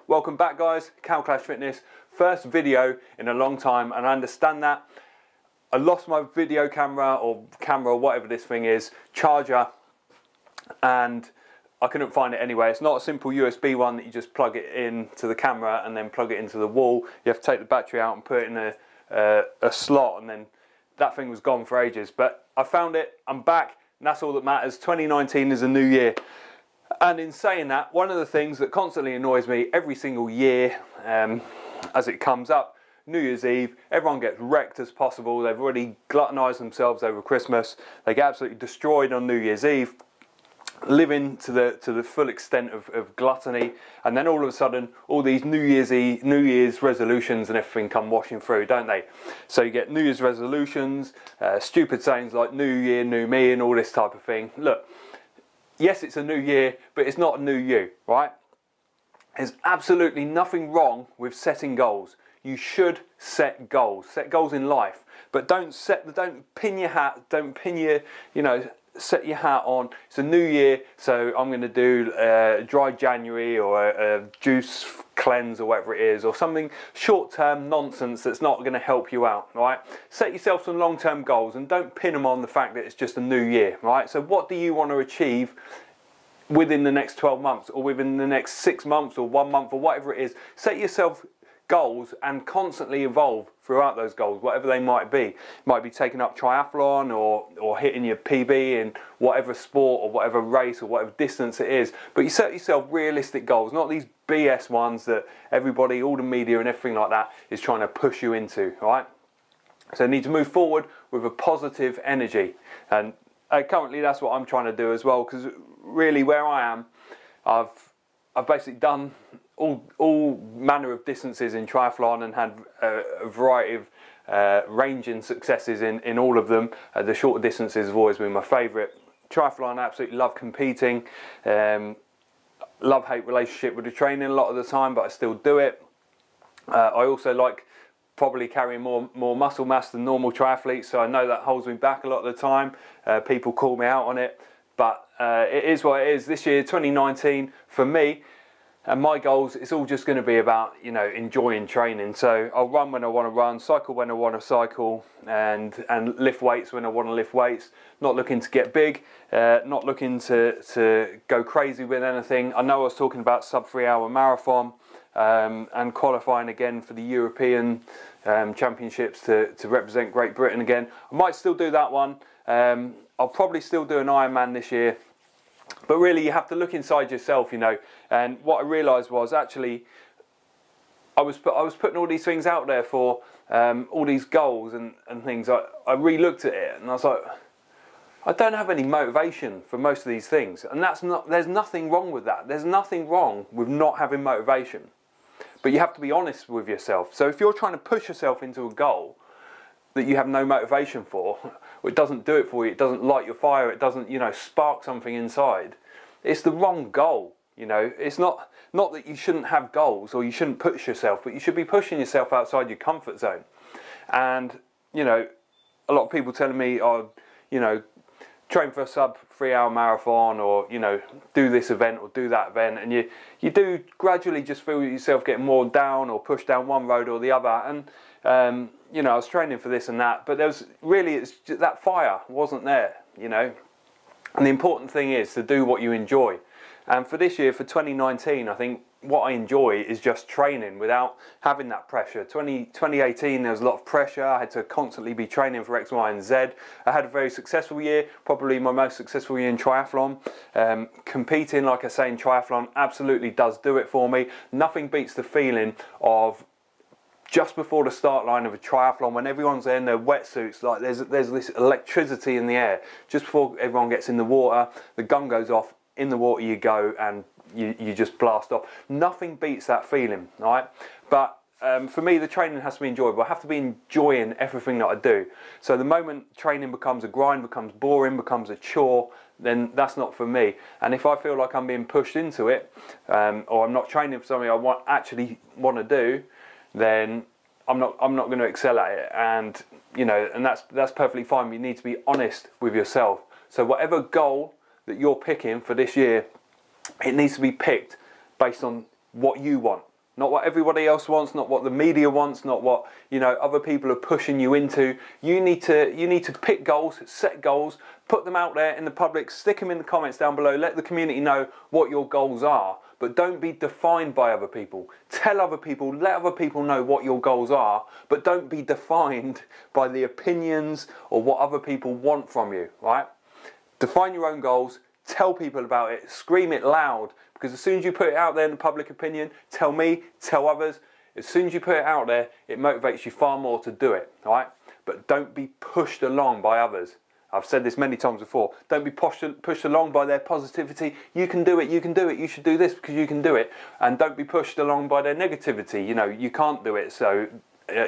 Welcome back guys, Kalclash Fitness. First video in a long time, and I understand that. I lost my video camera or whatever this thing is, charger, and I couldn't find it anyway. It's not a simple USB one that you just plug it in to the camera and then plug it into the wall. You have to take the battery out and put it in a slot, and then that thing was gone for ages. But I found it, I'm back, and that's all that matters. 2019 is a new year. And in saying that, one of the things that constantly annoys me every single year as it comes up, New Year's Eve, everyone gets wrecked as possible. They've already gluttonized themselves over Christmas. They get absolutely destroyed on New Year's Eve, living to the full extent of gluttony, and then all of a sudden all these New Year's resolutions and everything come washing through, don't they? So you get New Year's resolutions, stupid sayings like New Year, New Me, and all this type of thing. Look, yes, it's a new year, but it's not a new you, right? There's absolutely nothing wrong with setting goals. You should set goals in life, but don't pin your hat, set your hat on. It's a new year, so I'm going to do dry January or a juice cleanse or whatever it is, or something short-term nonsense that's not going to help you out, right? Set yourself some long-term goals and don't pin them on the fact that it's just a new year, right? So what do you want to achieve within the next 12 months or within the next 6 months or 1 month or whatever it is? Set yourself goals and constantly evolve throughout those goals, whatever they might be. It might be taking up triathlon or hitting your PB in whatever sport or whatever race or whatever distance it is. But you set yourself realistic goals, not these BS ones that everybody, all the media and everything like that is trying to push you into, right? So you need to move forward with a positive energy. And currently that's what I'm trying to do as well, because really where I am, I've basically done all manner of distances in triathlon and had a variety of ranging successes in all of them. The shorter distances have always been my favourite. Triathlon, I absolutely love competing. Love-hate relationship with the training a lot of the time, but I still do it. I also like probably carrying more muscle mass than normal triathletes, so I know that holds me back a lot of the time. People call me out on it, but it is what it is. This year, 2019, for me, and my goals, it's all just going to be about, enjoying training. So I'll run when I want to run, cycle when I want to cycle, and lift weights when I want to lift weights. Not looking to get big, not looking to go crazy with anything. I know I was talking about sub-3 hour marathon and qualifying again for the European Championships to represent Great Britain again. I might still do that one. I'll probably still do an Ironman this year. But really, you have to look inside yourself, and what I realised was actually I was putting all these things out there for all these goals and things. I re-looked at it and I was like, I don't have any motivation for most of these things, and there's nothing wrong with that. There's nothing wrong with not having motivation, but you have to be honest with yourself. So if you're trying to push yourself into a goal that you have no motivation for, or it doesn't do it for you, it doesn't light your fire, it doesn't, spark something inside, it's the wrong goal. It's not that you shouldn't have goals or you shouldn't push yourself, but you should be pushing yourself outside your comfort zone. And, a lot of people telling me, oh, train for a sub-3 hour marathon, or, do this event or do that event, and you do gradually just feel yourself getting more down or pushed down one road or the other. And I was training for this and that, but it's just that fire wasn't there, And the important thing is to do what you enjoy. And for this year, for 2019, I think what I enjoy is just training without having that pressure. 2018, there was a lot of pressure. I had to constantly be training for X, Y, and Z. I had a very successful year, probably my most successful year in triathlon. Competing, like I say, in triathlon absolutely does do it for me. Nothing beats the feeling of just before the start line of a triathlon, when everyone's there in their wetsuits, like there's this electricity in the air. Just before everyone gets in the water, the gun goes off, in the water you go, and you just blast off. Nothing beats that feeling, right? But for me, the training has to be enjoyable. I have to be enjoying everything that I do. So the moment training becomes a grind, becomes boring, becomes a chore, then that's not for me. And if I feel like I'm being pushed into it, or I'm not training for something I actually want to do, then I'm not going to excel at it. And and that's perfectly fine. You need to be honest with yourself. So whatever goal that you're picking for this year, it needs to be picked based on what you want. not what everybody else wants, not what the media wants, not what, you know, other people are pushing you into. You need to pick goals, set goals, put them out there in the public, stick them in the comments down below, let the community know what your goals are, but don't be defined by other people. Tell other people, let other people know what your goals are, but don't be defined by the opinions or what other people want from you, right? Define your own goals, tell people about it, scream it loud, because as soon as you put it out there in the public opinion, tell me, tell others, as soon as you put it out there, it motivates you far more to do it, right? But don't be pushed along by others. I've said this many times before. Don't be pushed along by their positivity. You can do it, you can do it, you should do this because you can do it. And don't be pushed along by their negativity. You know, you can't do it, so,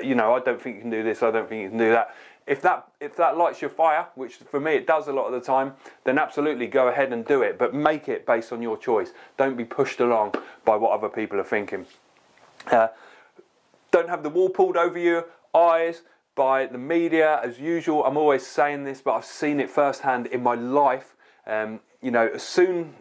you know, I don't think you can do this, I don't think you can do that. If that lights your fire, which for me it does a lot of the time, then absolutely go ahead and do it. But make it based on your choice. Don't be pushed along by what other people are thinking. Don't have the wool pulled over your eyes by the media, as usual. I'm always saying this, but I've seen it firsthand in my life. You know, as soon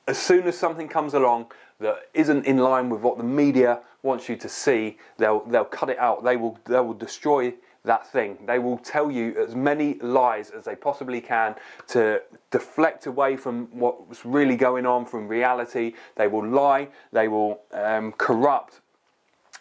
as something comes along that isn't in line with what the media wants you to see, they'll cut it out. They will destroy that thing. They will tell you as many lies as they possibly can to deflect away from what's really going on, from reality. They will lie. They will corrupt.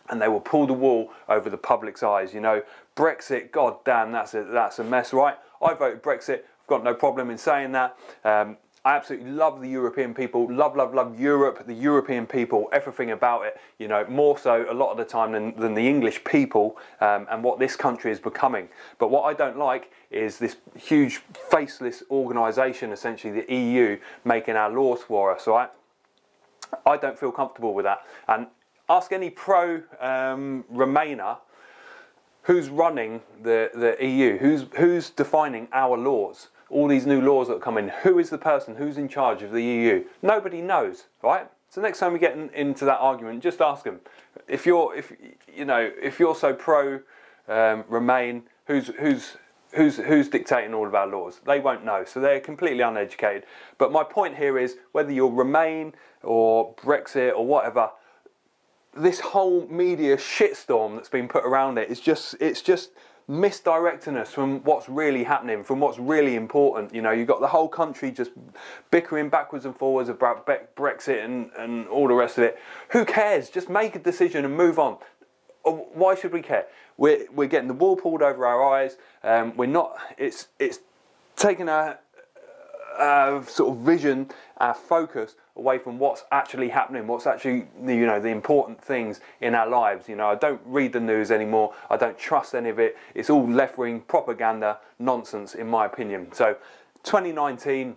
And they will pull the wool over the public's eyes. You know, Brexit, god damn, that's a mess, right? I voted Brexit, I've got no problem in saying that. I absolutely love the European people, love Europe, the European people, everything about it, you know, more so a lot of the time than the English people and what this country is becoming. But what I don't like is this huge faceless organisation, essentially the EU, making our laws for us, right? I don't feel comfortable with that. And ask any pro-Remainer who's running the EU, who's defining our laws, all these new laws that are coming. Who is the person who's in charge of the EU? Nobody knows, right? So next time we get into that argument, just ask them. If you're so pro-Remain, who's dictating all of our laws? They won't know, so they're completely uneducated. But my point here is, whether you're Remain or Brexit or whatever, this whole media shitstorm that's been put around it's just misdirecting us from what's really happening, from what's really important. You know, you've got the whole country just bickering backwards and forwards about Brexit and all the rest of it. Who cares? Just make a decision and move on. Why should we care? We're getting the wool pulled over our eyes. We're not. It's taking our sort of vision, our focus away from what's actually happening, what's actually the important things in our lives. You know, I don't read the news anymore. I don't trust any of it. It's all left-wing propaganda nonsense, in my opinion. So 2019,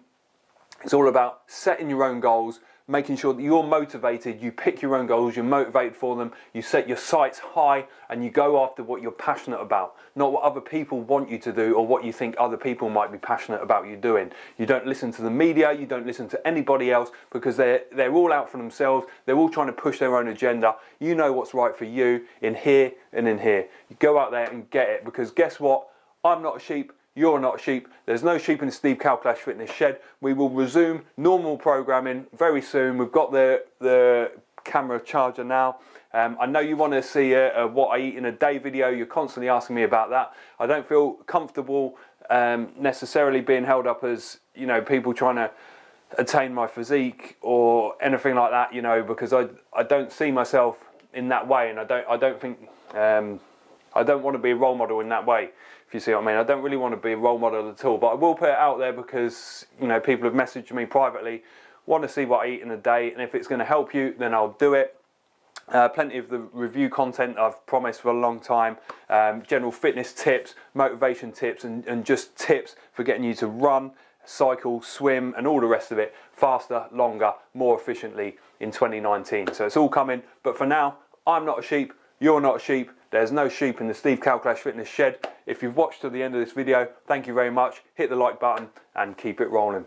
it's all about setting your own goals, making sure that you're motivated, you pick your own goals, you're motivated for them, you set your sights high and you go after what you're passionate about, not what other people want you to do or what you think other people might be passionate about you doing. You don't listen to the media, you don't listen to anybody else, because they're all out for themselves, they're all trying to push their own agenda. You know what's right for you in here and in here. You go out there and get it, because guess what? I'm not a sheep. You're not sheep. There's no sheep in the Steve Kalclash Fitness Shed. We will resume normal programming very soon. We've got the camera charger now. I know you want to see a what I eat in a day video. You're constantly asking me about that. I don't feel comfortable necessarily being held up as, you know, people trying to attain my physique or anything like that, you know, because I don't see myself in that way, and I don't think I don't want to be a role model in that way, if you see what I mean. I don't really want to be a role model at all, but I will put it out there because, you know, people have messaged me privately, want to see what I eat in a day, and if it's going to help you, then I'll do it. Plenty of the review content I've promised for a long time, general fitness tips, motivation tips, and just tips for getting you to run, cycle, swim, and all the rest of it faster, longer, more efficiently in 2019. So it's all coming, but for now, I'm not a sheep, you're not a sheep. There's no sheep in the Steve Kalclash Fitness Shed. If you've watched to the end of this video, thank you very much. Hit the like button and keep it rolling.